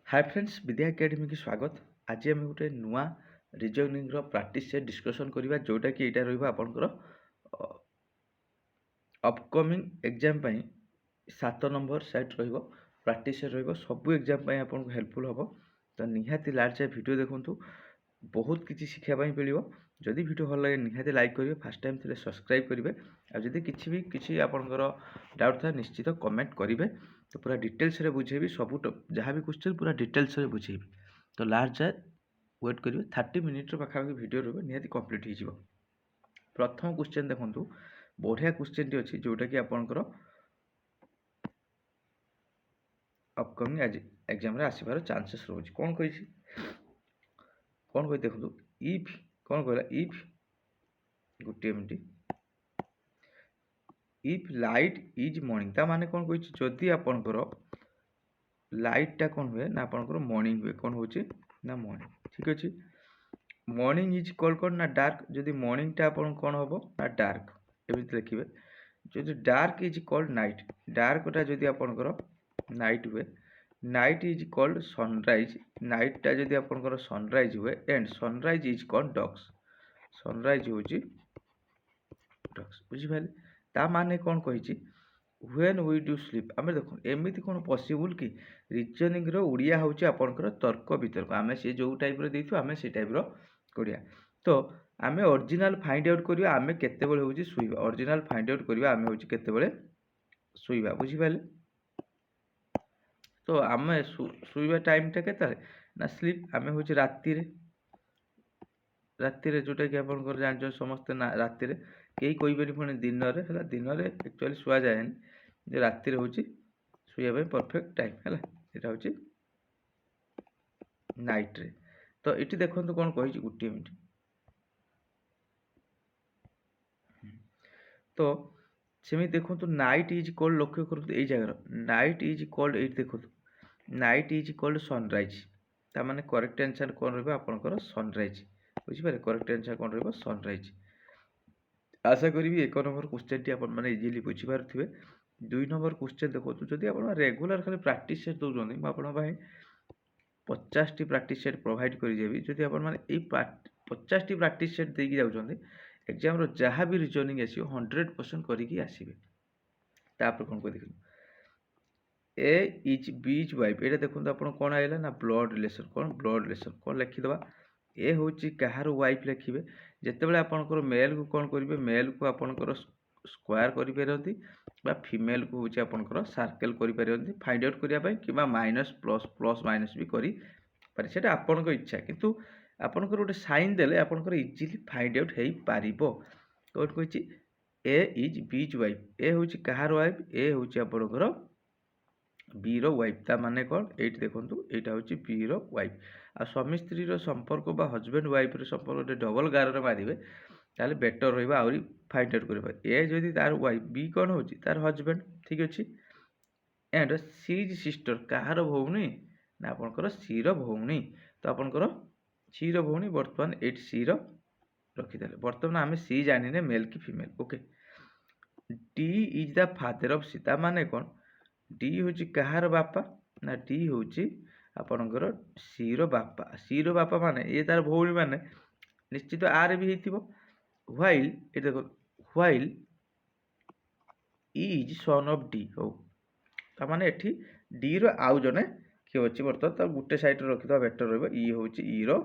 Hi friends विद्या academy की स्वागत। आज आम गोटे नुआ रिजनिंग प्रैक्टिस से डिस्कसन करवा जोटा कि यहाँ रहा आपंकर upcoming exam 7 number set practice सब एग्जाम आपको हेल्पफुल हम। तो निहाती लास्ट जाए वीडियो देखूँ, बहुत किसी शिखापी मिले। जदि वीडियो भल लगे निहाती लाइक करेंगे, फास्ट टाइम थे सब्सक्राइब करेंगे। आदि किसी आपंकर डाउट था निश्चित कमेंट करेंगे। तो पूरा डिटेल्स रे बुझेबी, सब जहाँ भी क्वेश्चन पूरा डिटेल्स रे बुझेबी। तो लास्ट जाए वेट करेंगे, 30 मिनिट्र पाखापाखि वीडियो रहा निहाती कंप्लीट हो। प्रथम क्वेश्चन देखूँ, बढ़िया क्वेश्चन टी अच्छी जोटा कि आपंकर अपकमिंग एग्जाम आसबार चांसेस रोचे। कौन कही कौन कही देखो, इफ कौन कहला, इफ गोटे minute, if light is morning ता माने कौन कही, जदि आपंकर लाइट टा कौन हुए ना आपंकर मॉर्निंग हुए, कौन हो ना मॉर्निंग। ठीक अच्छे, मॉर्निंग इज कॉल्ड कौन ना डार्क। जदि मॉर्निंग टा आपन कौन हम ना डार्क, एमती लिखे। जो dark is called night, dark टा जदि आपंकर नाइट हुए, night is called sunrise, night टा जदि आपंकर सनराइज हुए, and sunrise is called ducks, sunrise हूँ डक्स। बुझिपारे, ता माने कौन कही, व्हेन वी डू स्लीप। आम देखो एमती कौन पॉसिबल कि रिजनिंग ओडिया हूँ आपंकर तर्क वितर्क, आम से जो टाइप देखो आम से टाइप करिया। तो आम ओरिजिनल फाइंड आउट करिया, आम केतेबेले होची शुइबा, ओरिजिनल फाइंड आउट करिया आम होची केतेबेले शुइबा। बुझिपारे, तो आम शुइबा टाइम टा केते ना स्लीप, आम होची राति रे, राति रे जोटा कि आपनकर जान समस्ते ना राति रे, कई कहीपरि पुणी दिन रे, दिन रे एक्चुअली शुआ जाए जो राति रे होची शुइबा परफेक्ट टाइम है, यहाँ हूँ नाइट रे। तो ये देखो कौन कही, गोटे मिनट। तो सेमि देखो, नाइट इज कॉल्ड, लक्ष्य करूँ ये जगार नाइट इज कॉल्ड, ये देखो नाइट इज कॉल्ड सनराइज, ता माने करेक्ट आंसर कौन रहा आपंकर सनराइज। बुझिपारे, करेक्ट आंसर कौन रहा सनराइज। आशा करी 1 नंबर क्वेश्चन टी आपन माने इजिली बुझी पारुथिबे। 2 नंबर क्वेश्चन देखो, जदि आप रेगुलर खाली प्रैक्टिस सेट दौरान मुझे आप 50 टी प्रैक्टिस सेट प्रोवाइड करेबी। जदि आप 50 टी प्रैक्टिस सेट देकी जाउछन्ती, एग्जाम रो जहाँ भी रिजनिंग आसियो 100% करिकी आसिबे। तापर कौन कह, ए इज बी इज वाइफ, ये देखो आप कौन आएगा ना ब्लड रिलेशन, कौन ब्लड रिलेशन, कौन लिखिदे, ए हूँ कहार वाइफ लिखे। जितेबाला आपंकर मेल को कौन करेंगे, मेल को आपंकर स्क्वायर करें, फिमेल को हूँ आपंकर सर्कल करें, फाइंड आउट करने कि माइनस प्लस प्लस माइनस भी करें, से आपंक इच्छा। किंतु आपंकर गोटे साइन देले आपंकर इजिली फाइंड आउट हो पार। कौन कही, ए इज बी इज वाइफ, ए हूँ कहार वाइफ, ए हूँ आपंकर बी रो वाइफ, ता माने कौन ये देखो, यहाँ हूँ बी रो वाइफ। आ स्वामी स्त्री संपर्क बा हजबैंड वाइफ संपर्क डबल गार मारे ताले बेटर रहा, आहरी फाइंड आउट कर। ए जदि तार वाइफ, बी कौन हो तार हजबैंड। ठीक अच्छे, एंड सी इज सिस्टर, कहार भौणी ना आपंकर सी रो भौणी। तो आपंकर सी रो भौणी बर्तमान 8 सी रो रखीदे। बर्तमान आम सी जाने मेल कि female. Okay, D is the father of Sita, माने कौन, डी हूँ कहार बापा ना, डी हूँ आपणकर सी रो बापा। सी रो बापा माने ये तार भौणी, माने निश्चित आर भी होइतिबो। व्हाइल ये देखो, while is son of D हो, ता माने एठी डी रो आउ जने किए अच्छी बर्तमान तो गोटे साइड रखिदा बेटर रहिबो। ई हूँ ई रो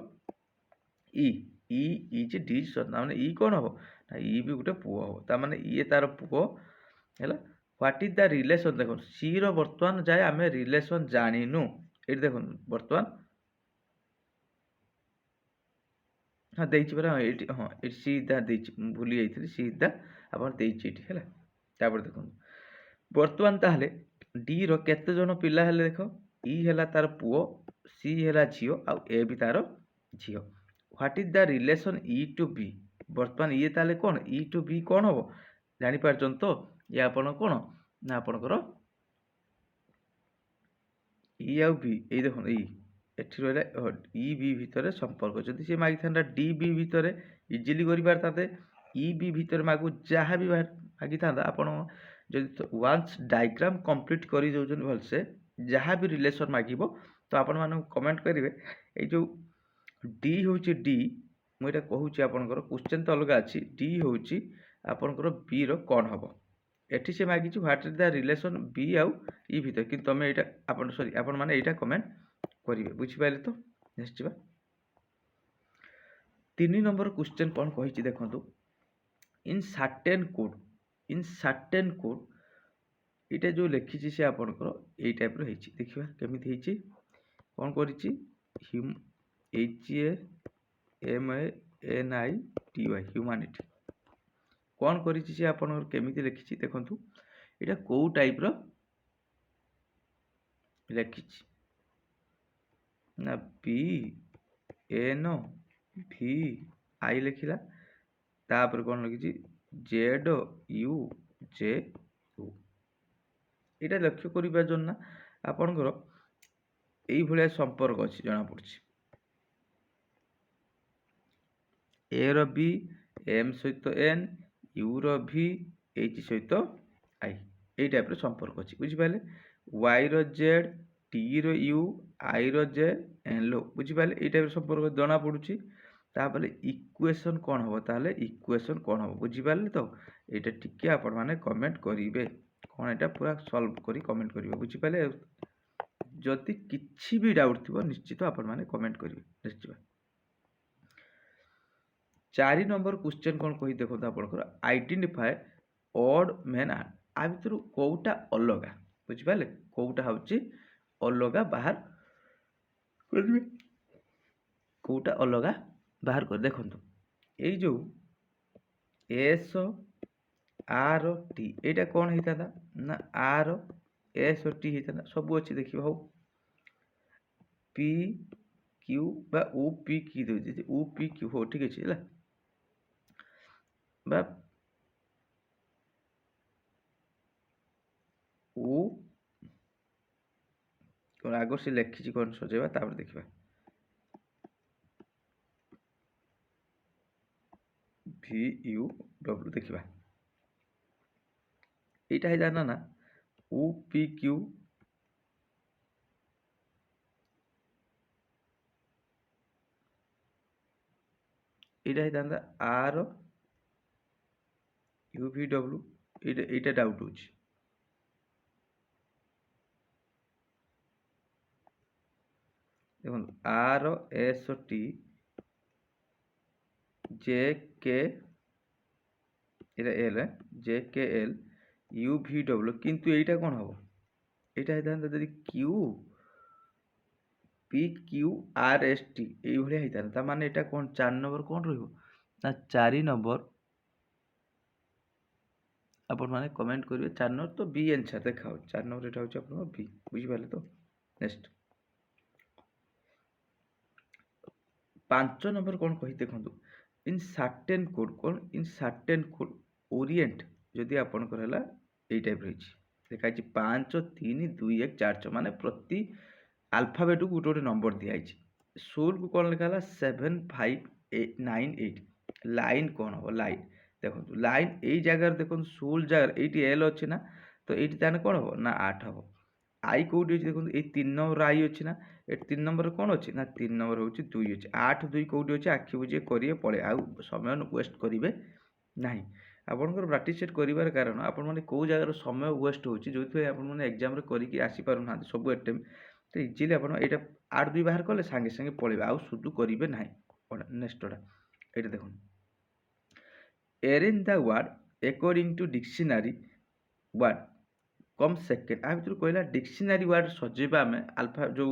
ई, ई इज डी सन, माने ई कौन हम ना, ई भी गोटे पुओ हम, ता माने ये तार पुओ है। व्हाट इज द रिलेशन, देखो सी रो बर्तमान जाए आम रिलेशन जानिनु। ये देखो बर्तमान हाँ देछि परा, हाँ हाँ ये सीधा देछि, भूली जाइथिली सीधा आपन देछि एठी हैला। तापर देखो बर्तमान ताहले डी रो केते जन पिला हेले, देखो ई हैला तार पुओ, सी हैला झियो, आ ए भी तार झियो। What is the relation E to B, बर्तमान ये ताले कौन, ई टू बी कौन हम जानि पारछन। तो ये आपन कौन ना आपनकर ई आउ बी, ये देखो ई एठी रहा ई बी भितर संपर्क। जदि सी मागी था डी बी भितर इजिली कर पारते, ई बी भितर मागू जहाँ भी मागी था, आपड़ जब वन्स डायग्राम कंप्लीट कर भलसे, जहाँ भी रिलेसन मागिब तो आपण मानक कमेंट करेंगे ये जो डी हूँ डी मुझे कहूँ आपंकर क्वेश्चन तो अलग अच्छी डी हूँ आपंकर बी रो कौन हम एटी से मागी what is the relation B आउ इ भर कि तुम यहाँ सॉरी आपण मैंने यहाँ कमेंट करेंगे बुझिपारे तो नेक्स्ट जा 3 नंबर क्वेश्चन कौन कही देखो इन सर्टेन कोड ये जो लिखी से आपंकर यही टाइप रही देखा केमी कौन कर HAMANITY ह्यूमानिटी कौन कर केमी लिखी देखु यहाँ कौ टाइप लिखी ना PNVI लिखला तापर कौन लिखी ZUJU এটা লক্ষ্য করিবার জন্য আপনার এইভাবে সম্পর্ক আছে জনা পড়ছে এ র বি এম সহিত এন ইউ র ভি এইচ সহিত আই এই টাইপের সম্পর্ক আছে বুঝিপারে ওয়াই র জেড টি র ইউ আই র জে এন লো বুঝিপারে এই টাইপের সম্পর্ক জনা পড়ুছি তাহলে ইকুয়েশন কোন হব তাহলে ইকুয়েশন কোন হব বুঝিপারে তো এটা টিকে আপন মানে কমেন্ট করিবে कौन यहाँ पूरा सल्व करी कमेंट करेंगे बुझिपारे जदि किसी भी डाउट थी निश्चित आपण मैंने कमेंट करेंगे निश्चित 4 नंबर क्वेश्चन कौन कही देखो आपंकर आइडेंटिफाए ऑड मेन आ भर कौटा अलग बुझिपारे कौटा हूँ अलग बाहर करेंगे कौटा अलग बाहर कर देखो ये जो एस आर टी यहाँ कौन होता ना आर एस टी होता सब अच्छी देखिए हो पी क्यू बा ओ पी क्यू दे ओ पी क्यू हो ठीक अच्छे है बा ओ कौन आग से लिखी कौन सजेबा तापर देखा VUW देखा यहाँ जाना ना ओ पी क्यू यहाँ जाना आर UVW यहाँ डाउट हो देखो आर एस टी जे के एल JKL UVW किंतु यहाँ कौन हम यहाँ जब क्यू PQRST ये होता माने यहाँ कौन 4 नंबर कौन रहा 4 नंबर आपण मैंने कमेंट करेंगे 4 नंबर तो बी आंसर देखा 4 नंबर यहाँ हूँ बी बुझिपारे तो नेक्स्ट 5 नंबर कौन कही देखो इन सर्टेन कोड कौन इन सर्टेन कोड ओरिएंट जदि आपंकर है यही टाइप रही देखा 5 3 2 1 4 6 माने प्रति आल्फाबेट को गोटे गोटे नंबर दिखाई सोल को कौन लिखा 7598 लाइन कौन हम लाइन देखो लाइन यही जगार देखो सोल जगार ये एल अच्छे ना तो ये कौन हम ना 8 हम आई कौटी अच्छे देखो ये 3 नंबर आई अच्छे ना ये 3 नंबर कौन अच्छे ना 3 नंबर हूँ 2 अच्छे 8 2 कौटी अच्छे आखि बुझे करेंगे पड़े आउ समय वेस्ट करेंगे ना आपंकर प्राक्टिस कर कारण आपण मैंने कौ जगार समय वेस्ट हो जो मैंने एग्जाम करके आसीपार ना सब अटेम्प्ट तो इजिली आप यहाँ 8 2 बाहर कले सांगे सांगे पड़े आउ सुधु करेंगे ना नेक्स्ट ये देख arrange the word according to dictionary word come second आ भर कहला डिक्शनरी वर्ड सजेबा आम आल्फा जो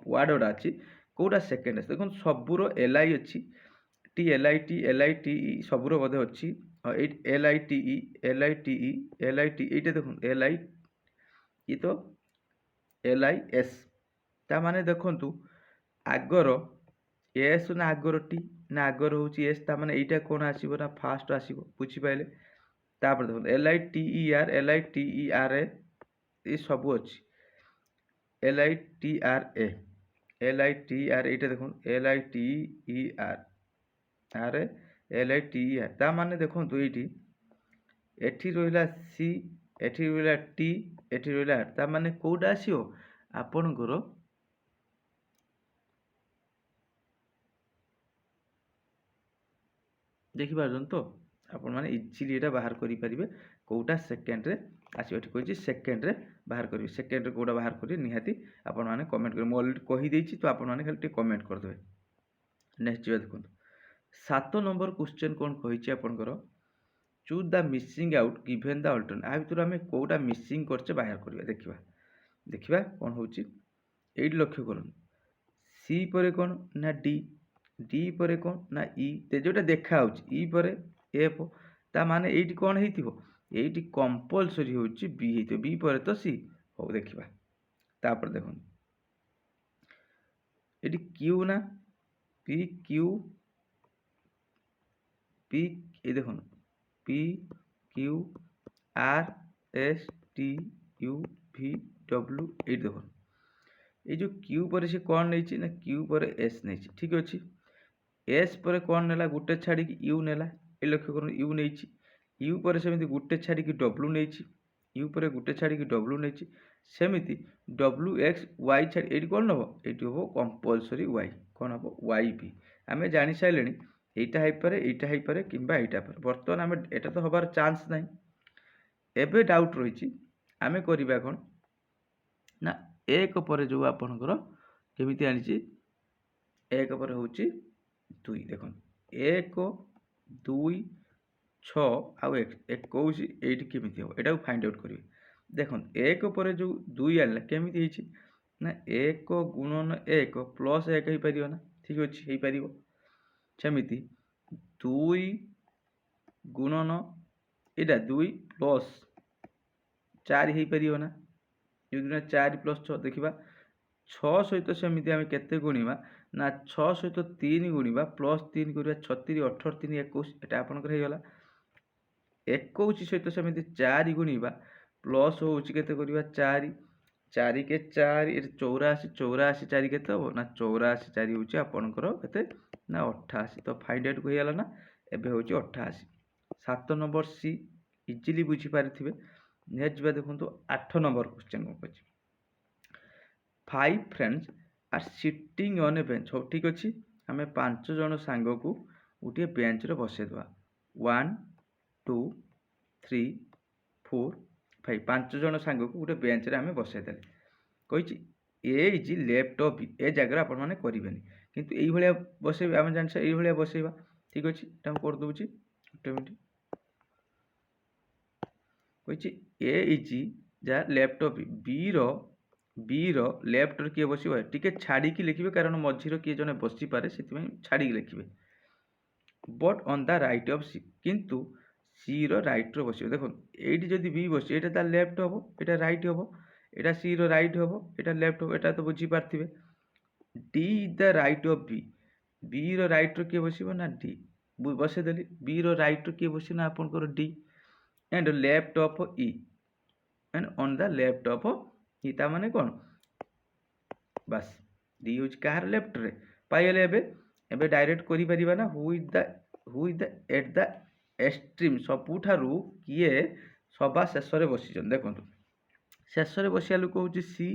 वर्ड गुड़ा अच्छी कौटा सेकेंड देखो सबूर LI अच्छी TLIT LITE सबूर बोधे अच्छी LITE LITE LIT ये देख LI ये तो LIS ता माने देखंतु आगर एस ना आगर टी ना आगर हूँ एस ता माने एटा कौन आसीबो ना फास्ट आसीबो बुझी पाइले तापर देखो LITER LITERA ये सब अच्छी LITRA एटा देखो LITER ता माने देखंतु एठी रहिला C एठी रहिला T एठी रहिला R ता माने कोडा आसीबो ଆପଣଙ୍କର ଦେଖିପାରୁଛନ୍ତି ତ ଆପଣମାନେ ଇଜିଲି ଏଇଟା ବାହାର କରିପାରିବେ କେଉଁଟା ସେକେଣ୍ଡରେ ଆସିବ। ଏଠି କହିଛି ସେକେଣ୍ଡରେ ବାହାର କରିବେ, ସେକେଣ୍ଡରେ କେଉଁଟା ବାହାର କରିବେ ନିହାତି ଆପଣମାନେ କମେଣ୍ଟ କରିବେ। ମୁଁ ଅଲରେଡ଼ି କହିଦେଇଛି ତ ଆପଣମାନେ ଖାଲି ଟିକେ କମେଣ୍ଟ କରିଦେବେ। ନେକ୍ସଟ ଯିବା ଦେଖନ୍ତୁ 7 ନମ୍ବର କ୍ୱେଶ୍ଚନ୍ କ'ଣ କହିଛି ଆପଣଙ୍କର choose the missing out given the alternate. ଆ ଭିତରୁ ଆମେ କେଉଁଟା ମିସିଂ କରିଛେ ବାହାର କରିବା। ଦେଖିବା କ'ଣ ହେଉଛି। ଏଇଠି ଲକ୍ଷ୍ୟ କରନ୍ତୁ ସି ପରେ କ'ଣ ନା ଡି, ଡି ପରେ କ'ଣ ନା ଇ, ଯେଉଁଟା ଦେଖାହେଉଛି ଇ ପରେ ଏଫ୍, ତା ମାନେ ଏଇଠି କ'ଣ ହେଇଥିବ, ଏଇଠି କମ୍ପଲସରି ହେଉଛି ବି ହେଇଥିବ, ବି ପରେ ତ ସି। ହଉ ଦେଖିବା ତାପରେ ଦେଖନ୍ତୁ ଏଠି କ୍ୟୁ ନା ପି କ୍ୟୁ পি, এই দেখুন P Q R S T U V W, এই দেখুন এই যে ক্ୟୁ ପରେ ସେ କ'ଣ ନେଇଛି ନା କ୍ୟୁ ପରେ ଏସ୍ ନେଇଛି, ଠିକ୍ ଅଛି। ଏସ୍ ପରେ କ'ଣ ନେଲା, ଗୋଟେ ଛାଡ଼ିକି ୟୁ ନେଲା, ଏ ଲକ୍ଷ୍ୟ କରନ୍ତୁ ୟୁ ନେଇଛି। ୟୁ ପରେ ସେମିତି ଗୋଟେ ଛାଡ଼ିକି ଡବ୍ଲୁ ନେଇଛି, ୟୁ ପରେ ଗୋଟେ ଛାଡ଼ିକି ଡବ୍ଲୁ ନେଇଛି। ସେମିତି ଡବ୍ଲୁ ଏକ୍ସ ୱାଇ ଛାଡ଼ି ଏଇଠି କ'ଣ ନେବ, ଏଇଠି ହେବ କମ୍ପଲସରି ୱାଇ, କ'ଣ ହେବ ୱାଇ ବି। ଆମେ ଜାଣିସାରିଲେଣି এইটা ହେଇପାରେ କିମ୍ବା এইটা ହେଇପାରେ। ବର୍ତ୍ତମାନ ଆମେ ଏଇଟା ତ ହେବାର ଚାନ୍ସ ନାହିଁ। ଏବେ ଡାଉଟ୍ ରହିଛି ଆମେ କରିବା କ'ଣ ନା ଏକ ପରେ ଯେଉଁ ଆପଣଙ୍କର କେମିତି ଆଣିଛି, ଏକ ପରେ ହେଉଛି 2, ଦେଖନ୍ତୁ 1 2 6 ଆଉ 21, ଏଇଠି କେମିତି ହେବ ଏଇଟାକୁ ଫାଇଣ୍ଡ ଆଉଟ୍ କରିବେ। ଦେଖନ୍ତୁ ଏକ ପରେ ଯେଉଁ 2 ଆଣିଲା କେମିତି ହେଇଛି ନା 1 ଗୁଣନ 1 ପ୍ଲସ୍ 1 ହେଇପାରିବ ନା, ଠିକ୍ ଅଛି ହେଇପାରିବ। ସେମିତି 2 ଗୁଣନ ଏଇଟା 2 ପ୍ଲସ୍ 4 ହେଇପାରିବ ନା, ଯେଉଁଦିନ 4 ପ୍ଲସ୍ 6 ଦେଖିବା 6 ସହିତ ସେମିତି ଆମେ କେତେ ଗୁଣିବା ନା 6 ସହିତ 3 ଗୁଣିବା ପ୍ଲସ୍ 3 କରିବା 36 18 3 21, ଏଇଟା ଆପଣଙ୍କର ହେଇଗଲା। 21 ସହିତ ସେମିତି 4 ଗୁଣିବା ପ୍ଲସ୍ ହେଉଛି କେତେ କରିବା 4, 4 କେ 4 ଏଠି 84, 84 4 କେତେ ହେବ ନା 84 4 ହେଉଛି ଆପଣଙ୍କର କେତେ ନା 88, ତ ଫାଇଣ୍ଡ ଆଉଟ୍ ହେଇଗଲା ନା, ଏବେ ହେଉଛି 88। 7 ନମ୍ବର ସି ଇଜିଲି ବୁଝିପାରିଥିବେ। ନେକ୍ସଟ ଯିବା ଦେଖନ୍ତୁ 8 ନମ୍ବର କ୍ୱେଶ୍ଚନ୍ କ'ଣ କହିଛି 5 friends R sitting on a bench. ହଉ ଠିକ୍ ଅଛି, ଆମେ 5 ଜଣ ସାଙ୍ଗକୁ ଗୋଟିଏ ବେଞ୍ଚରେ ବସେଇଦେବା। 1 2 3 4 5, 5 ଜଣ ସାଙ୍ଗକୁ ଗୋଟେ ବେଞ୍ଚରେ ଆମେ ବସେଇଦେଲେ। କହିଛି ଏ ଇଜ୍ ଲେଫ୍ଟ ଅଫ୍ ବି, ଏ ଜାଗାରେ ଆପଣମାନେ କରିବେନି କିନ୍ତୁ ଏଇଭଳିଆ ବସେଇବା, ଆମେ ଜାଣିଛେ ଏଇଭଳିଆ ବସେଇବା, ଠିକ୍ ଅଛି। ଏଇଟା ମୁଁ କରିଦେଉଛି ଗୋଟେ ମିନିଟ୍। କହିଛି ଏ ଇଜ୍ ଯା ଲେଫ୍ଟ ଅଫ୍ ବି, ବିର ଲେଫ୍ଟରେ କିଏ ବସିବ, ଟିକେ ଛାଡ଼ିକି ଲେଖିବେ କାରଣ ମଝିରେ କିଏ ଜଣେ ବସିପାରେ, ସେଥିପାଇଁ ଛାଡ଼ିକି ଲେଖିବେ। But on the right of C, କିନ୍ତୁ ସିର ରାଇଟ୍ରେ ବସିବ। ଦେଖନ୍ତୁ ଏଇଠି ଯଦି ବି ବସିବ ଏଇଟା ତା ଲେଫ୍ଟ ହେବ, ଏଇଟା ରାଇଟ୍ ହେବ, ଏଇଟା ସିର ରାଇଟ୍ ହେବ, ଏଇଟା ଲେଫ୍ଟ ହେବ, ଏଇଟା ତ ବୁଝିପାରିଥିବେ। D is the right of B, ବିର ରାଇଟ୍ରେ କିଏ ବସିବ ନା ଡି, ବସେଇଦେଲି। ବିର ରାଇଟ୍ରେ କିଏ ବସିବ ନା ଆପଣଙ୍କର D. and left of e and on the left of e, ତା ମାନେ କ'ଣ ବାସ୍ ଡି ହେଉଛି କାହାର ଲେଫ୍ଟରେ ପାଇଗଲେ। ଏବେ ଡାଇରେକ୍ଟ କରିପାରିବା ନା who is the at the extreme, ସବୁଠାରୁ କିଏ ସବା ଶେଷରେ ବସିଛନ୍ତି। ଦେଖନ୍ତୁ ଶେଷରେ ବସିବା ଲୋକ ହେଉଛି ସି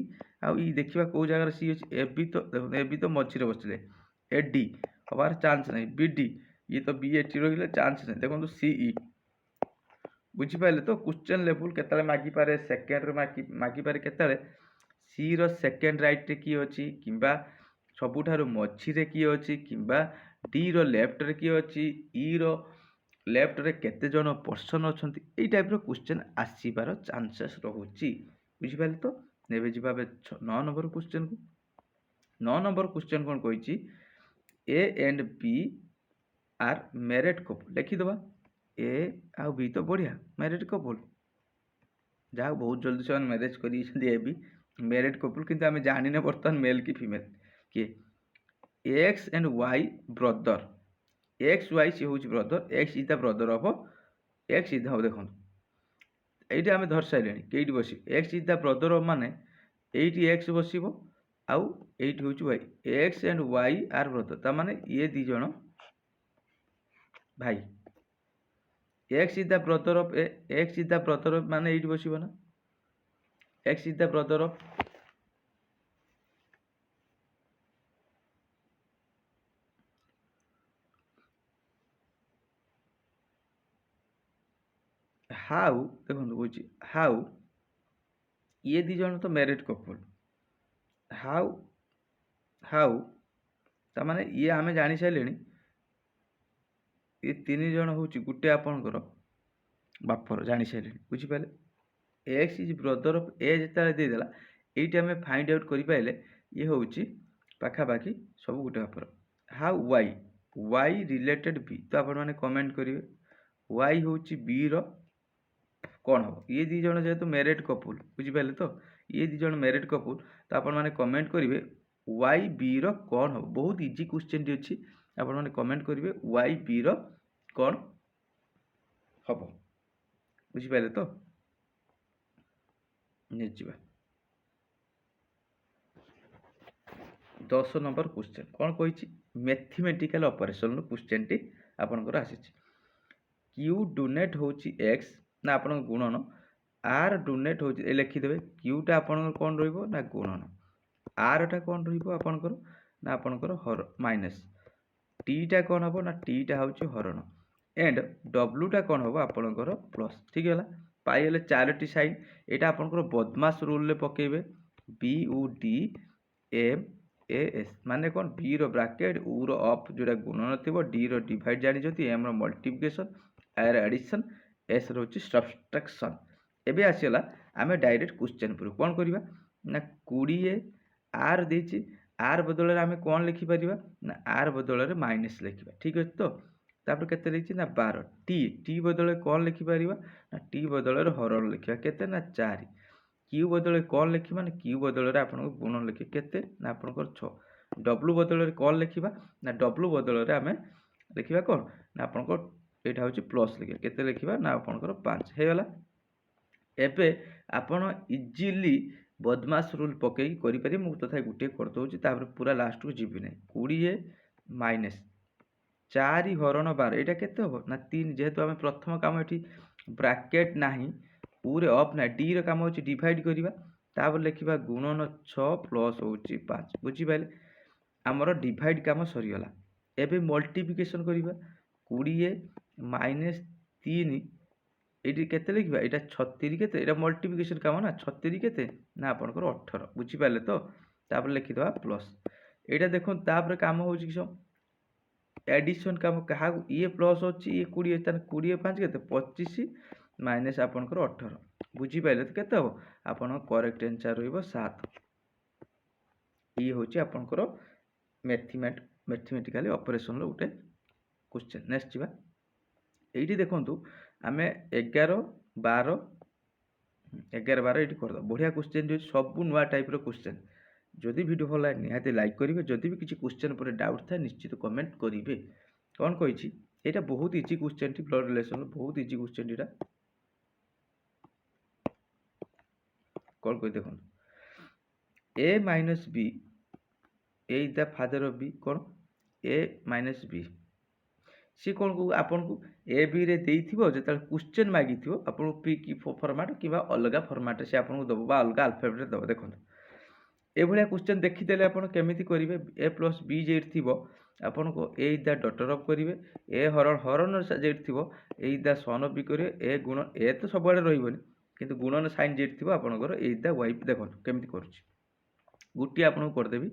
ଆଉ ଇ, ଦେଖିବା କେଉଁ ଜାଗାରେ ସି ଅଛି, ଏ ବି ତ ଦେଖନ୍ତୁ ଏ ବି ତ ମଝିରେ ବସିଲେ, ଏ ଡି ହେବାର ଚାନ୍ସ ନାହିଁ, ବି ଡି, ଇଏ ତ ବି ଏଠି ରହିଲେ ଚାନ୍ସ ନାହିଁ। ଦେଖନ୍ତୁ ସି ଇ, ବୁଝିପାରିଲେ ତ କ୍ୱେଶ୍ଚନ୍ ଲେବୁଲ୍ କେତେବେଳେ ମାଗିପାରେ ସେକେଣ୍ଡରେ ମାଗିପାରେ, କେତେବେଳେ ସିର ସେକେଣ୍ଡ ରାଇଟ୍ରେ କିଏ ଅଛି କିମ୍ବା ସବୁଠାରୁ ମଝିରେ କିଏ ଅଛି କିମ୍ବା ଡିର ଲେଫ୍ଟରେ କିଏ ଅଛି, ଇର ଲେଫ୍ଟରେ କେତେ ଜଣ ପର୍ସନ୍ ଅଛନ୍ତି, ଏଇ ଟାଇପ୍ର କ୍ୱେଶ୍ଚନ୍ ଆସିବାର ଚାନ୍ସେସ୍ ରହୁଛି। ବୁଝିପାରିଲେ ତ। ଏବେ ଯିବା ଏବେ 9 ନମ୍ବର କ୍ୱେଶ୍ଚନ୍କୁ। 9 ନମ୍ବର କ୍ୱେଶ୍ଚନ୍ କ'ଣ କହିଛି A and B are married couple, ଲେଖିଦେବା ଏ ଆଉ ବି ତ ବଢ଼ିଆ ମ୍ୟାରେଡ୍ କପଲ୍, ଯାହା ବହୁତ ଜଲ୍ଦି ସେମାନେ ମ୍ୟାରେଜ୍ କରିଯାଇଛନ୍ତି। ଏ ବି ମ୍ୟାରେଡ୍ କପଲ୍, କିନ୍ତୁ ଆମେ ଜାଣିନେ ବର୍ତ୍ତମାନ ମେଲ୍ କି ଫିମେଲ୍ କିଏ। X and Y brother, X Y ସିଏ ହେଉଛି brother, X is the brother of X is ହବ। ଦେଖନ୍ତୁ ଏଇଠି ଆମେ ଧରି ସାରିଲେଣି କେଇଠି ବସିବ, X is the brother of ମାନେ ଏଇଠି ଏକ୍ସ ବସିବ ଆଉ ଏଇଠି ହେଉଛି Y, X and Y R brother, ତା ମାନେ ଇଏ ଦୁଇ ଜଣ ଭାଇ। X is the brother of x is the brother of माने एइट बसिबो ना, x is the brother of ହାଉ ଦେଖନ୍ତୁ କହୁଛି ହାଉ ଇଏ ଦି ଜଣ ତ ମ୍ୟାରେଡ୍ କପଲ୍। ହାଉ ହାଉ ତାମାନେ ଇଏ ଆମେ ଜାଣି ସାରିଲେଣି ଏ 3 ଜଣ ହେଉଛି ଗୋଟେ ଆପଣଙ୍କର ବାପର, ଜାଣି ସାରିଲେଣି, ବୁଝିପାରିଲେ। ଏକ୍ସ ଇଜ୍ ବ୍ରଦର ଅଫ୍ ଏ ଯେତେବେଳେ ଦେଇଦେଲା ଏଇଠି ଆମେ ଫାଇଣ୍ଡ ଆଉଟ୍ କରିପାରିଲେ ଇଏ ହେଉଛି ପାଖାପାଖି ସବୁ ଗୋଟେ ବାପର। ହାଉ ୱାଇ ରିଲେଟେଡ୍ ବି, ତ ଆପଣମାନେ କମେଣ୍ଟ କରିବେ ୱାଇ ହେଉଛି ବିର କ'ଣ ହେବ। ଇଏ ଦୁଇ ଜଣ ଯେହେତୁ ମ୍ୟାରେଡ୍ କପୁଲ୍, ବୁଝିପାରିଲେ ତ, ଇଏ ଦୁଇ ଜଣ ମ୍ୟାରେଡ୍ କପୁଲ୍, ତ ଆପଣମାନେ କମେଣ୍ଟ କରିବେ ୱାଇ ବିର କ'ଣ ହେବ। ବହୁତ ଇଜି କ୍ୱେଶ୍ଚନ୍ଟି ଅଛି, ଆପଣମାନେ କମେଣ୍ଟ କରିବେ ୱାଇ ବିର କ'ଣ ହେବ, ବୁଝିପାରିଲେ ତ। ଯିବା 10 ନମ୍ବର କ୍ୱେଶ୍ଚନ୍ କ'ଣ କହିଛି, ମ୍ୟାଥମେଟିକାଲ ଅପରେସନର କ୍ୱେଶ୍ଚନ୍ଟି ଆପଣଙ୍କର ଆସିଛି। କ୍ୟୁ ଡୋନେଟ୍ ହେଉଛି ଏକ୍ସ, ନା ଆପଣଙ୍କ ଗୁଣନ, ଆର୍ ଡୋନେଟ୍ ହେଉଛି, ଏ ଲେଖିଦେବେ କ୍ୟୁଟା ଆପଣଙ୍କର କ'ଣ ରହିବ ନା ଗୁଣନ, ଆର୍ଟା କ'ଣ ରହିବ ଆପଣଙ୍କର ନା ଆପଣଙ୍କର ମାଇନସ୍, ଟିଟା କ'ଣ ହେବ ନା ଟିଟା ହେଉଛି ହରଣ, ଏଣ୍ଡ ଡବ୍ଲୁଟା କ'ଣ ହେବ ଆପଣଙ୍କର ପ୍ଲସ୍। ଠିକ୍ ହେଲା, ପାଇଗଲେ 4ଟି ସାଇନ୍। ଏଇଟା ଆପଣଙ୍କର ବଦମାସ ରୁଲ୍ରେ ପକେଇବେ, B U D M A S, ମାନେ କ'ଣ ବିର ବ୍ରାକେଟ୍, ୟୁର ଅଫ୍ ଯେଉଁଟା ଗୁଣନ ଥିବ, ଡିର ଡିଭାଇଡ୍ ଜାଣିଛନ୍ତି, ଏମ୍ର ମଲ୍ଟିପ୍ଲିକେସନ୍, ଆର ଆଡ଼ିସନ୍, ଏସ୍ ହେଉଛି ସବଷ୍ଟ୍ରାକ୍ସନ୍। ଏବେ ଆସିଗଲା ଆମେ ଡାଇରେକ୍ଟ କ୍ୱେଶ୍ଚନ୍ ଉପରକୁ। କ'ଣ କରିବା ନା 20 ଆର୍ ଦେଇଛି, ଆର୍ ବଦଳରେ ଆମେ କ'ଣ ଲେଖିପାରିବା ନା ଆର୍ ବଦଳରେ ମାଇନସ୍ ଲେଖିବା। ଠିକ୍ ଅଛି ତ। ତାପରେ କେତେ ଦେଇଛି ନା 12, ଟି ବଦଳରେ କ'ଣ ଲେଖିପାରିବା ନା ଟି ବଦଳରେ ହରଣ ଲେଖିବା, କେତେ ନା 4, କ୍ୟୁ ବଦଳରେ କ'ଣ ଲେଖିବା ନା କ୍ୟୁ ବଦଳରେ ଆପଣଙ୍କ ଗୁଣ ଲେଖିବା, କେତେ ନା ଆପଣଙ୍କର 6, ଡବ୍ଲୁ ବଦଳରେ କ'ଣ ଲେଖିବା ନା ଡବ୍ଲୁ ବଦଳରେ ଆମେ ଲେଖିବା କ'ଣ ନା ଆପଣଙ୍କର ଏଇଟା ହେଉଛି ପ୍ଲସ୍ ଲେଖିବା, କେତେ ଲେଖିବା ନା ଆପଣଙ୍କର 5 ହେଇଗଲା। ଏବେ ଆପଣ ଇଜିଲି ବଦମାସ ରୁଲ୍ ପକେଇକି କରିପାରିବେ। ମୁଁ ତଥାପି ଗୋଟିଏ କରିଦେଉଛି, ତାପରେ ପୁରା ଲାଷ୍ଟକୁ ଯିବି ନାହିଁ। 20 ମାଇନସ୍ 4 ହରଣ 12, ଏଇଟା କେତେ ହେବ ନା 3, ଯେହେତୁ ଆମେ ପ୍ରଥମ କାମ ଏଠି ବ୍ରାକେଟ୍ ନାହିଁ, ୟୁରେ ଅଫ୍ ନାହିଁ, ଡିର କାମ ହେଉଛି ଡିଭାଇଡ୍ କରିବା, ତାପରେ ଲେଖିବା ଗୁଣନ 6 ପ୍ଲସ୍ ହେଉଛି 5, ବୁଝିପାରିଲେ। ଆମର ଡିଭାଇଡ୍ କାମ ସରିଗଲା। ଏବେ ମଲ୍ଟିପ୍ଲିକେସନ୍ କରିବା, 20 ମାଇନସ୍ 3, ଏଇଠି କେତେ ଲେଖିବା, ଏଇଟା 36 କେତେ, ଏଇଟା ମଲ୍ଟିପ୍ଲିକେସନ୍ କାମ ନା, 36 କେତେ ନା ଆପଣଙ୍କର 18, ବୁଝିପାରିଲେ ତ। ତାପରେ ଲେଖିଦେବା ପ୍ଲସ୍। ଏଇଟା ଦେଖନ୍ତୁ ତାପରେ କାମ ହେଉଛି କି ଏଡିସନ୍ କାମ, କାହାକୁ ଇଏ ପ୍ଲସ୍ ଅଛି ଇଏ 20, ତାହେଲେ 20 5 କେତେ 25 ମାଇନସ୍ ଆପଣଙ୍କର 18, ବୁଝିପାରିଲେ ତ କେତେ ହେବ ଆପଣଙ୍କ କରେକ୍ଟ ଆନ୍ସର୍ ରହିବ 7। ଇଏ ହେଉଛି ଆପଣଙ୍କର ମ୍ୟାଥମେଟିକାଲି ଅପରେସନର ଗୋଟେ କ୍ୱେଶ୍ଚନ୍। ନେକ୍ସଟ ଯିବା, ଏଇଠି ଦେଖନ୍ତୁ ଆମେ 11 12 ଏଇଠି କରିଦେବା। ବଢ଼ିଆ କ୍ୱେଶ୍ଚନ୍ ଅଛି, ସବୁ ନୂଆ ଟାଇପ୍ର କ୍ୱେଶ୍ଚନ୍। ଯଦି ଭିଡ଼ିଓ ଭଲ ଲାଗେ ନିହାତି ଲାଇକ୍ କରିବେ, ଯଦି ବି କିଛି କ୍ୱେଶ୍ଚନ୍ ଉପରେ ଡାଉଟ୍ ଥାଏ ନିଶ୍ଚିତ କମେଣ୍ଟ କରିବେ। କ'ଣ କହିଛି, ଏଇଟା ବହୁତ ଇଜି କ୍ୱେଶ୍ଚନ୍ଟି, ବ୍ଲଡ୍ ରିଲେସନ୍ର ବହୁତ ଇଜି କ୍ୱେଶ୍ଚନ୍ ଏଇଟା। କ'ଣ କହି ଦେଖନ୍ତୁ, ଏ ମାଇନସ୍ ବି ଏଇ ଦ ଫାଦର ଅଫ୍ ବି, କ'ଣ ଏ ମାଇନସ୍ ବି, ସିଏ କ'ଣ ଆପଣଙ୍କୁ ଏ ବିରେ ଦେଇଥିବ, ଯେତେବେଳେ କ୍ୱେଶ୍ଚନ୍ ମାଗିଥିବ ଆପଣଙ୍କୁ ପି କି ଫର୍ମାଟ୍ କିମ୍ବା ଅଲଗା ଫର୍ମାଟ୍ରେ ସେ ଆପଣଙ୍କୁ ଦେବ, ବା ଅଲଗା ଆଲଫାବେଟ୍ରେ ଦେବ। ଦେଖନ୍ତୁ ଏଭଳିଆ କ୍ୱେଶ୍ଚନ୍ ଦେଖିଦେଲେ ଆପଣ କେମିତି କରିବେ, ଏ ପ୍ଲସ୍ ବି ଯେଇଠି ଥିବ ଆପଣଙ୍କୁ ଏଇ ଦ ଡଟର ଅଫ୍ କରିବେ, ଏ ହରଣ ଯେଇଠି ଥିବ ଏଇ ଦ ସନ୍ ଅଫ୍ ବି କରିବେ, ଏ ଗୁଣ, ଏ ତ ସବୁଆଡ଼େ ରହିବନି କିନ୍ତୁ ଗୁଣନ ସାଇନ୍ ଯେଇଠି ଥିବ ଆପଣଙ୍କର ଏଇ ଦ ୱାଇଫ୍। ଦେଖନ୍ତୁ କେମିତି କରୁଛି, ଗୋଟିଏ ଆପଣଙ୍କୁ କରିଦେବି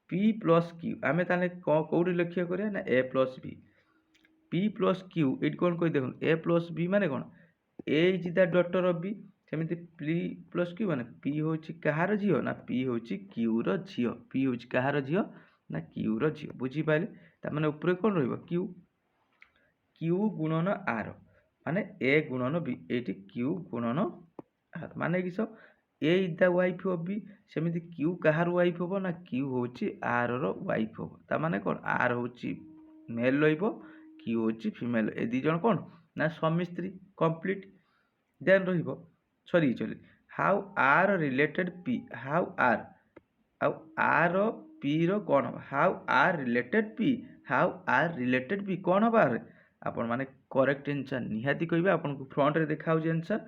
ପି ପ୍ଲସ୍ କ୍ୟୁ, ଆମେ ତାହେଲେ କେଉଁଠି ଲେଖିବା କରିବା ନା A plus B, P plus Q, ଏଇଠି କ'ଣ କହି ଦେଖନ୍ତୁ ଏ ପ୍ଲସ୍ ବି ମାନେ କ'ଣ A is the daughter of B, ସେମିତି ପି ପ୍ଲସ୍ କ୍ୟୁ ମାନେ ପି ହେଉଛି କାହାର ଝିଅ ନା ପି ହେଉଛି କ୍ୟୁର ଝିଅ, ପି ହେଉଛି କାହାର ଝିଅ ନା କ୍ୟୁର ଝିଅ, ବୁଝିପାରିଲେ। ତାମାନେ ଉପରେ କ'ଣ ରହିବ କ୍ୟୁ ଗୁଣନ ଆର, ମାନେ ଏ ଗୁଣନ ବି, ଏଇଠି କ୍ୟୁ ଗୁଣନ ଆର, ମାନେ କିସ A is the wife of B, ସେମିତି କ୍ୟୁ କାହାର ୱାଇଫ୍ ହେବ ନା କ୍ୟୁ ହେଉଛି ଆରର ୱାଇଫ୍ ହେବ। ତାମାନେ କ'ଣ ଆର ହେଉଛି ମେଲ୍ ରହିବ, କ୍ୟୁ ହେଉଛି ଫିମେଲ୍, ଏ ଦୁଇ ଜଣ କ'ଣ ନା ସ୍ୱାମୀ ସ୍ତ୍ରୀ, କମ୍ପ୍ଲିଟ୍। ଦେନ୍ ରହିବ ହାଉ ଆର୍ ରିଲେଟେଡ୍ ପି, ହାଉ ଆର ପିର କ'ଣ ହେବ, ହାଉ ଆର୍ ରିଲେଟେଡ୍ ପି, ହାଉ ଆର୍ ରିଲେଟେଡ୍ ପି କ'ଣ ହେବ ଆର୍, ଆପଣମାନେ କରେକ୍ଟ ଆନ୍ସର୍ ନିହାତି କହିବେ। ଆପଣଙ୍କୁ ଫ୍ରଣ୍ଟରେ ଦେଖାହେଉଛି ଆନ୍ସର୍,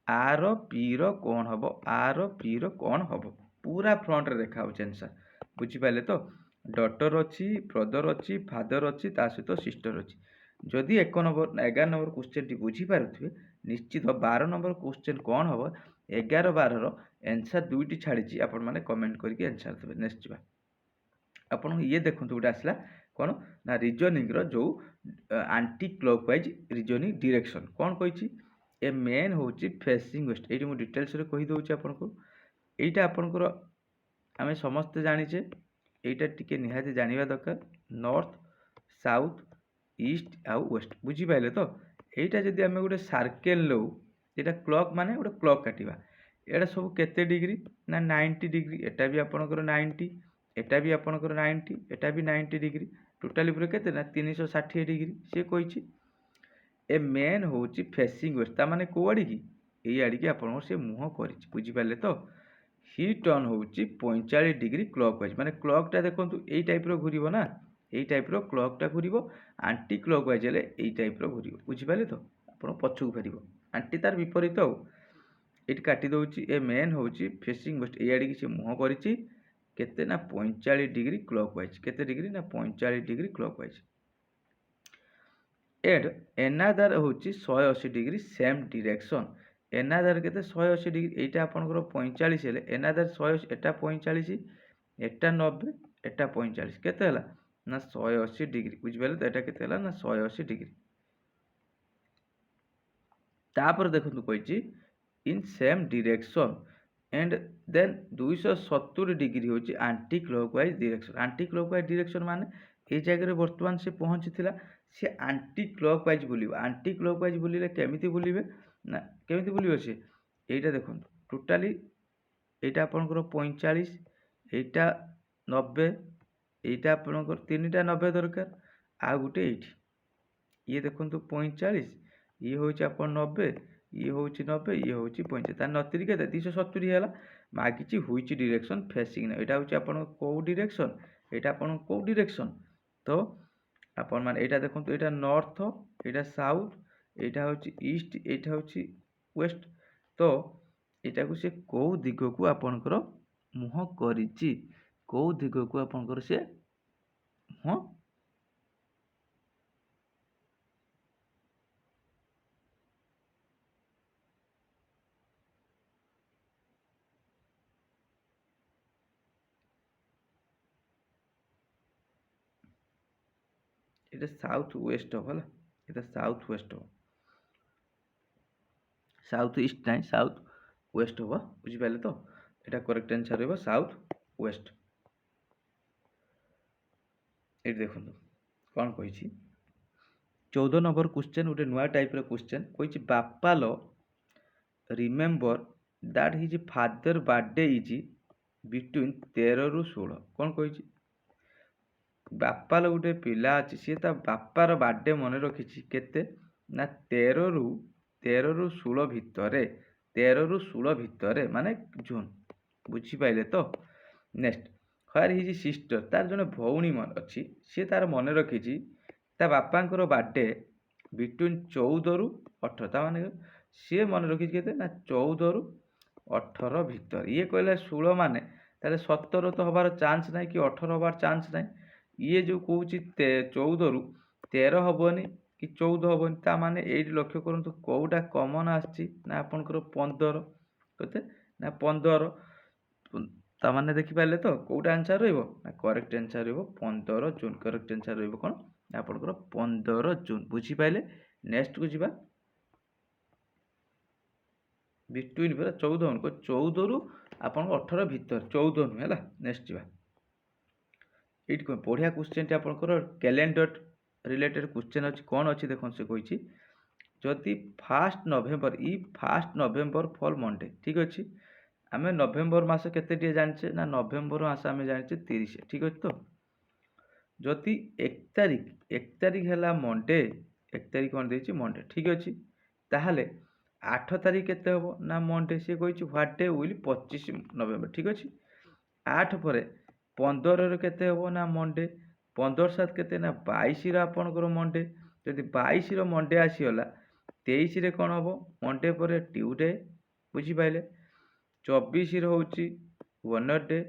ଆର ପିର କ'ଣ ହେବ, ଆର ପିର କ'ଣ ହେବ, ପୁରା ଫ୍ରଣ୍ଟରେ ଦେଖାହେଉଛି ଆନ୍ସର୍, ବୁଝିପାରିଲେ ତ। ଡଟର ଅଛି, ବ୍ରଦର ଅଛି, ଫାଦର ଅଛି, ତା ସହିତ ସିଷ୍ଟର ଅଛି। ଯଦି 11 ନମ୍ବର କ୍ୱେଶ୍ଚନ୍ଟି ବୁଝିପାରୁଥିବେ निश्चित 12 नंबर क्वेश्चन कौन हम 11-12 आंसर दुईटी छाड़ी आपण मैंने कमेंट करके आंसर देवे। नेक्स्ट जा आपन ये देखो गोटे आसला कौन ना रिजनिंग जो आंटी क्लॉकवाइज रिजनिंग डायरेक्शन कौन कही ए मेन हूँ फेसिंग वेस्ट ये डिटेल्स कहीदे आपको यहीटा आपंकर आम समस्ते जाचे यहीटा टी निहाती जानवा दरकार नॉर्थ साउथ ईस्ट आउ वेस्ट बुझीपारे तो यहीटा जदि आम गोटे सर्केल लो यहाँ क्लॉक माने गोटे क्लॉक काटिबा एटा सब केते डिग्री ना 90 डिग्री एटा भी आपनकर 90 एटा भी आपनकर 90 एटा भी 90 डिग्री टोटाली पूरा केते ना 360 डिग्री से कही ए मेन हूँ फेसिंग वेस्ट ता माने को आड़ी की ये आड़ी की आपन से मुह कर बुझीपारे तो हि टर्न हूँ 45 डिग्री क्लॉक वाइज माने क्लॉकटा देखो यही टाइप घूर ना यही टाइप क्लॉकटा घूर आंटी क्लॉक वाइज हेल्ले यही टाइप घूर बुझीपारे तो आप पछक फेर आंटी तार विपरीत आउ ये काटी दूसरी ए मेन हूँ फेसिंग वेस्ट ये आड़ी से मुह कर केते ना 45 डिग्री क्लॉक वाइज केते डिग्री ना 45 degree clockwise add another हूँ 180 डिग्री सेम डायरेक्शन एनादर केते 180 डिग्री यहाँ आपंकर 45 हेल्ले एनादर 180 एटा 45 एटा 90 एटा 45 केते हला ना 180 डिग्री बुझिपारे तो एटा केते हला ना 180 डिग्री तापर देखो कही in same direction and then 270 degree हूँ anticlockwise direction anticlockwise direction माने ये जगह बर्तमान से पहुँची सी आंटी क्लॉकवाइज बुलिबो आंटी क्लॉकवाइज बुलिले केमिति बुलिबे ना केमिति बुलिबो से एटा देखो टोटाली एटा आपनकर 45 एटा 90 एटा आपनकर 3टा 90 दरकार आ गुटे एठी ये देखो 45 ये हूँ आप 90 ये हूँ 90 ये हूँ 45 तार नतीरी के 270 है मागिची हुई डायरेक्शन फेसिंग यहाँ हूँ आप कौ डायरेक्शन यहाँ आप कौ डायरेक्शन तो आपण मैंने यहाँ देखो यहाँ नॉर्थ यहाँ साउथ यहाँ हूँ ईस्ट यहाँ हूँ वेस्ट तो यहाँ को सी कौ दिग को आपणकर मुह कर कौ दिग को आपणकर से मुह এটা সাউথ ওয়েস্ট হব হল এটা সাউথ ওয়েস্ট হব সাউথ ইস্ট নাই সাউথ ওয়েস্ট হব বুঝিপারে তো এটা করেক্ট আনসার হব সাউথ ওয়েস্ট এটি দেখুন কଣ কইছি 14 নম্বর क्वेश्चन गोटे नुआ टाइप क्वेश्चन कही बापाल remember that his father birthday is between 13 रु 16 कौन कही बापाल गोटे पिला अच्छी सी बापार बर्थडे मन रखी केते ना 13 रु 16 भितर 13 रु 16 भितर माने जून बुझीपारे तो नेक्स्ट हर हिज सिस्टर तार जने भौणी मन अच्छी सी तार मन रखी ता बापांकर बर्थडे बिटवीन 14 रु 18 माने सी मन रखी केते ना 14 रु 18 भितर ये कहला 16 माने ताले 17 तो हबार चांस ना कि 18 हबार चांस ना ये जो कौच 14 रु 13 हेनी कि 14 हेनी ता माने ये लक्ष्य करूँ कौटा कमन आसी आपंकर 15 कते ना 15 ता माने देखिपारे तो कौटा आंसर रहा करेक्ट आंसर रहा 15 जून करेक्ट आंसर रहा कौन आपंकर 15 जून बुझीपारे नेक्स्ट को जीवा बिटवीन पूरा 14 को 14 रु आप 18 भितर 14 नुहे है नेक्स्ट जीवा ये बढ़िया क्वेश्चन टी आपंकर कैलेंडर रिलेटेड क्वेश्चन अच्छी कौन अच्छी देखो से कही जदि 1 नवेम्बर इ 1 नवेम्बर फॉल मंडे ठीक अच्छे आम नवेम्बर मास के जाने ना नवेम्बर मास आम जाने 30 ठीक अच्छे तो जदि 1 तारीख है मंडे 1 तारीख कौन दे मंडे ठीक अच्छे ताहले 8 तारीख केते हम ना मंडे सी कही ह्वाट डे विल 25 नवेम्बर ठीक अच्छे 8 पर 15 केते हम ना मंडे 15 7 केते ना 22 आपणकर मंडे जदि 22 मंडे आसीगला 23 रे कौन हम मंडे पर ट्यूसडे बुझीपारे 24 हूँ वेडनेसडे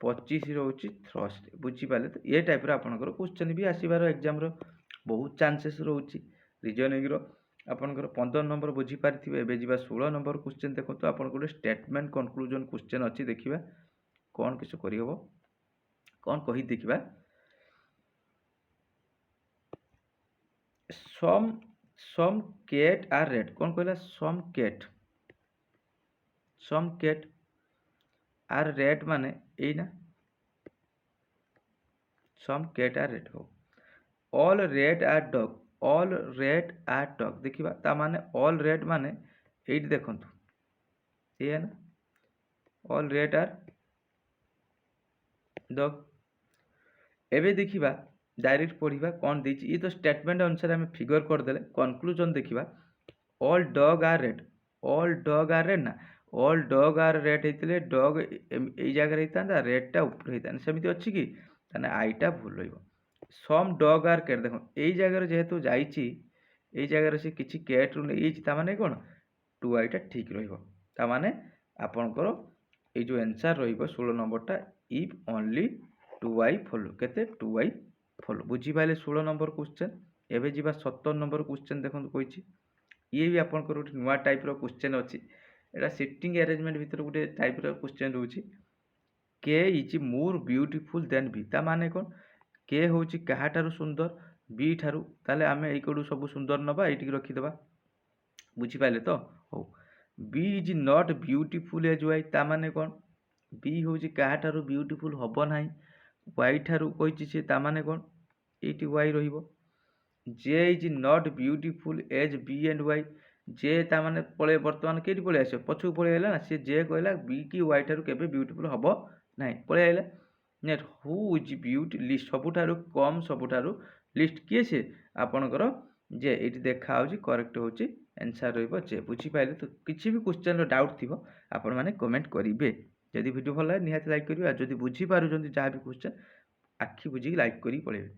25 हूँ थर्सडे बुझीपारे तो ये टाइप आपंकर क्वेश्चन भी आसबार एग्जाम बहुत चांसेस रोचे रिजनिंग ଆପଣଙ୍କର 15 ନମ୍ବର ବୁଝିପାରିଥିବେ। ଏବେ ଯିବା 16 ନମ୍ବର କ୍ୱେଶ୍ଚିନ୍ ଦେଖନ୍ତୁ। ଆପଣଙ୍କର ଗୋଟେ ଷ୍ଟେଟମେଣ୍ଟ କନକ୍ଲୁଜନ୍ କ୍ୱେଶ୍ଚିନ୍ ଅଛି, ଦେଖିବା କ'ଣ କିଛି କରିହେବ, କ'ଣ କହି ଦେଖିବା। ସମ୍ କେଟ୍ ଆର୍ ରେଡ୍, କ'ଣ କହିଲା? ସମ୍ କେଟ୍ ଆର୍ ରେଡ୍ ମାନେ ଏଇନା ସମ୍ କେଟ୍ ଆର୍ ରେଡ୍। ହଉ, ଅଲ୍ ରେଡ୍ ଆର୍ ଡଗ୍, ଦେଖିବା ତା ମାନେ ଅଲ୍ ରେଡ୍ ମାନେ ଏଇଠି ଦେଖନ୍ତୁ, ଏଇଆ ନା, ଅଲ୍ ରେଡ୍ ଆର୍ ଡଗ୍। ଏବେ ଦେଖିବା डायरेक्ट पढ़ा कौन देछि, ये तो स्टेटमेंट अनुसार आम फिगर करदे। कनक्लूजन देखा, ऑल डग आर रेड, ना, ऑल डग आर रेड होते डग ये जगह होता रेडटा ऊपर होता सेमती अच्छी कि आईटा भूल रही। सम डग आर कैट, देख ये जगह जेहेतु जाइए जगह से किसी कैट रू नहीं माने कौन टू आईटा ठीक रही। आपणकर ये जो आंसर रो 16 नंबरटा if only two I follow, केते टू आई फॉलो। बुझीपारे 16 नंबर क्वेश्चन। एवं जी 17 नंबर क्वेश्चन देखो कही, ये भी आपंकर गोटे नुआ टाइप क्वेश्चन अच्छी। एटा सिटिंग अरेंजमेंट भितर गोटे टाइप क्वेश्चन रोचे। के is more beautiful than B, ता माने कौन? के हूँ क्या सुंदर, बी ठारू, ताले आम ये सब सुंदर नवा ये रखीदे। बुझीपारे तो हो। B is not beautiful as Y, ता माने कौन? बी हूँ क्या ब्यूटीफुल हम ना, वाई ठारू कही सी, ता माने कौन? ये वाई रहिबो। J is not beautiful as B and Y, J ता माने पळे वर्तमान केटी पळे आसे पछू पळे आइला ना, से जे कहला बी की वाई ठारू केबे ब्यूटीफुल हबो नाही, पळे आइला। Next, who is beauty list, सबुठारू कम सबुठारू लिस्ट किए से आपणकर जे ये देखा होची करेक्ट होची आंसर रहिबो जे। बुझी पाइले तो किछि भी क्वेश्चन रो डाउट थिबो आपण माने कमेंट करिवे। जदि वीडियो भल लागे निहाती लाइक करिवे, आ जदि बुझी पारुचंती जहाँ भी क्वेश्चन आखि बुझी लाइक करी पळेबे।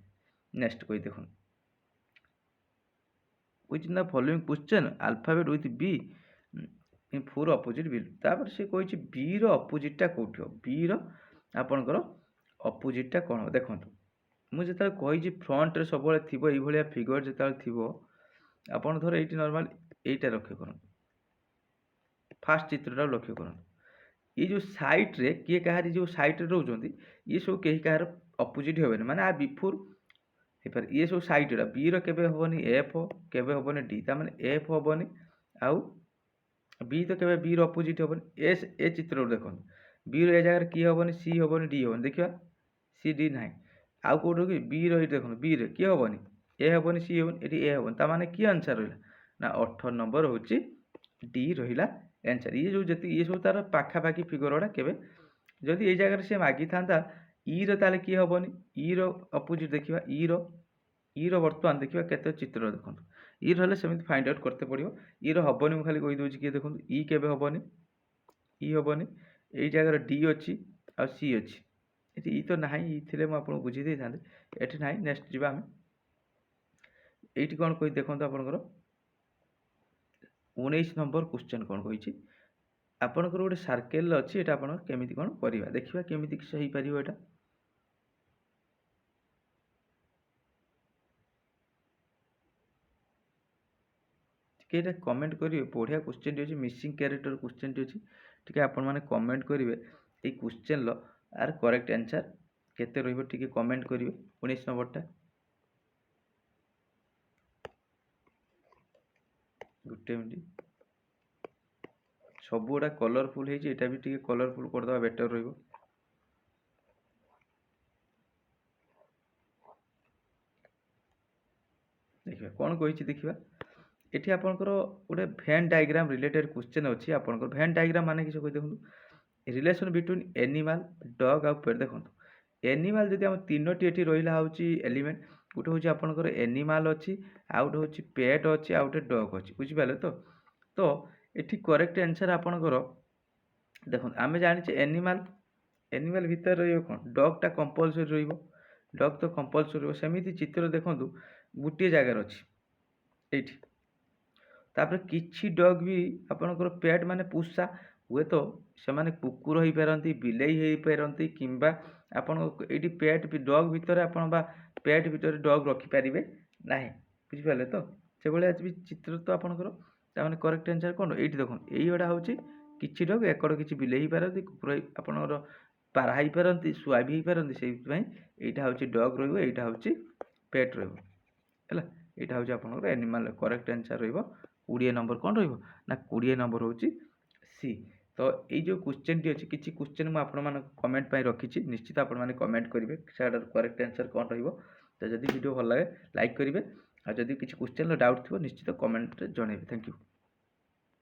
नेक्स्ट कोई देखो, which in the following question alphabet with B in 4 opposite value। तापर से कही बी रो अपोजिटा कौटी हो, बी रो आपणकर अपोजिटा कौन हो देखो। मुझे कही फ्रंट रे सब थी ये फिगर जो थी, आपड़ धर ये नॉर्मल यहीटा लक्ष्य कर, फास्ट चित्रटा लक्ष्य कर, ये जो साइट रे किए कहार जो साइट रे रोचंती ये सब कहीं कहार अपोजिट हेबे माने आ बिफोर हेपर, ये सब साइट रा बी रो केबे होबनी एफ, केबे होबनी डी, ता माने एफ होबनी आउ बी तो केबे बी रो अपोजिट होबनी। एस ए चित्र देखो, बी रो ए जगह की होबनी सी होबनी डी होबनी, देखिबा सी डी नाही। आउ कोठो कि बी रो देखो, बी रे की होबनी ए होबनी सी होबनी, एटी ए होबनी, ता माने की आंसर रहिला ना 18 नंबर होची डी रहिला आंसर। ये जो जति ये सब तार पाखा पाखी फिगर गुड़ा केबे जदि ए जगह से मागी थांता ई रो ताले की होबनी, ई रो अपोजिट देखिबा ई रो वर्तमान देखिबा केते चित्र देखंतु, ई रो हले सेमिति फाइंड आउट करते पड़िबो। ई रो हबनी, मु खाली कहि दोछि कि देखंतु ई केबे हबनी, ई हबनी, एई जगह डी अछि आ सी अछि, एति ई तो नाही, ई थिले मु आपन बुझी दे थांते, एठी नाही। नेक्स्ट जिबा हम एठी कोन कहि देखंतु आपनकर 19 नंबर क्वेश्चन कोन कहिछि। आपनकर गोटे सर्कल अछि, एटा आपन केमिति कोन करिबा देखिबा, केमिति सही परिबो एटा। टिके कमेंट करेंगे, बढ़िया क्वेश्चन अच्छी, मिसिंग कैरेक्टर क्वेश्चन अच्छी, टिके आपण मैंने कमेंट करेंगे ये क्वेश्चन आर करेक्ट आंसर केते रहिबो, टिके कमेंट करेंगे 19 नंबरटा। गुटे मिनट, सब गुड़ा कलरफुल है, ये भी टिके कलरफुल करदे बेटर रहिबो। देखिए कौन कही देखिए, एठी आपनकर गोटे भेन डायग्राम रिलेटेड क्वेश्चन अच्छी। आपनकर भेन डायग्राम माने किछ कहि देखंतु, रिलेशन बिटवीन एनिमल डॉग आ पेट। देखंतु एनिमल जदि हम तीनोटी एठी रहिला होची एलिमेंट, गोटे होची आपनकर एनिमल अच्छी, आ गोटे होची पेट अच्छी, आ गोटे डॉग अच्छी। बुझि पाले तो एठी करेक्ट आंसर आपनकर देखंतु आमे जानि छे एनिमल भीतर रहिबो कोन, डॉग टा कंपलसरी रहिबो, डॉग तो कंपलसरी रहिबो। सेमिति चित्र देखंतु गुटिए जगार अच्छी एठी, तापर किछि डॉग भी आपनकर पेट माने पुषा हुए तो से माने कुकुर होई पारंती, बिलेई होई पारंती, किंबा आपन एठी पेट भी डॉग भीतर आपन बा पेट भीतर डॉग रखि परिबे नाही। बुझि पाले तो से भाया भी चित्र तो आपंकर ताने करेक्ट आंसर कौन ये देखो यहीटा हूँ किसी डग एकड़ किसी बिले ही पारती कुकुर आपणकर पारा ही पारती शुआ भी पारती से यहाँ हूँ डग रहा हूँ पेट रहा यहाँ हूँ आपंकर एनिमल करेक्ट आंसर रो20 नंबर कौन रहा 20 नंबर हूँ सी। तो ये जो क्वेश्चन टी अच्छी किसी क्वेश्चन मुझे कमेंट रखी निश्चित आप कमेंट करेंगे सर करेक्ट आंसर कौन रही। तो जब वीडियो भल लगे लाइक करेंगे और जब किसी क्वेश्चन डाउट थी निश्चित कमेंट जनइबे। Thank you.